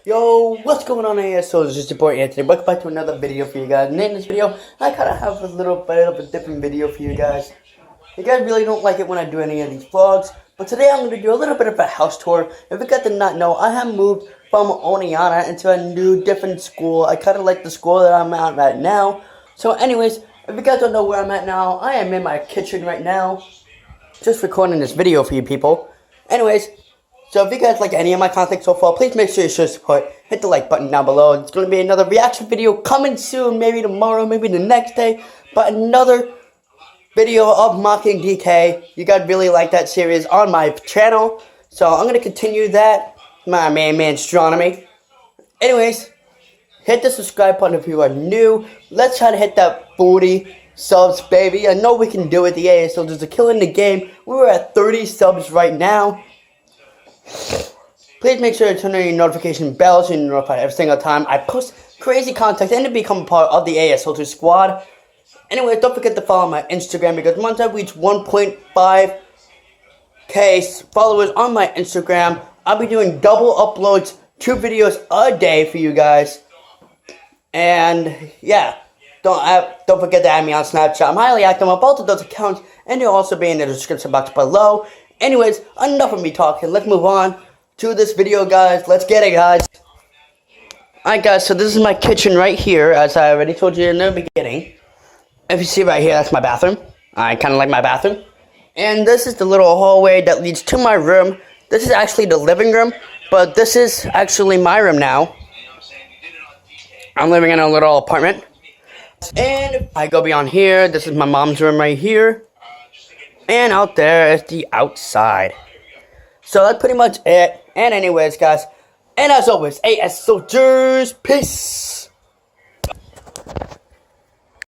Yo, what's going on here? So it's just your boy Anthony. Welcome back to another video for you guys. And in this video, I kind of have a little bit of a different video for you guys. You guys really don't like it when I do any of these vlogs, but today I'm going to do a little bit of a house tour. If you guys did not know, I have moved from Oneonta into a new, different school. I kind of like the school that I'm at right now. So anyways, if you guys don't know where I'm at now, I am in my kitchen right now, just recording this video for you people. Anyways, so if you guys like any of my content so far, please make sure you show support. Hit the like button down below. It's going to be another reaction video coming soon. Maybe tomorrow, maybe the next day. But another video of mocking DK. You guys really like that series on my channel. So I'm going to continue that. My man Astronomy. Anyways, hit the subscribe button if you are new. Let's try to hit that 40 subs, baby. I know we can do it. The ASL is a kill in the game. We're at 30 subs right now. Please make sure to turn on your notification bell so you're notified every single time I post crazy content and to become a part of the ASL2 squad. Anyway, don't forget to follow my Instagram because once I reach 1.5k followers on my Instagram, I'll be doing double uploads, 2 videos a day for you guys. And yeah, don't forget to add me on Snapchat. I'm highly active on both of those accounts, and they'll also be in the description box below. Anyways, enough of me talking. Let's move on to this video, guys. Let's get it, guys. Alright, guys, so this is my kitchen right here, as I already told you in the beginning. If you see right here, that's my bathroom. I kind of like my bathroom. And this is the little hallway that leads to my room. This is actually the living room, but this is actually my room now. I'm living in a little apartment. And if I go beyond here, this is my mom's room right here. And out there is the outside. So that's pretty much it. And anyways, guys, and as always, AS Soldiers, peace.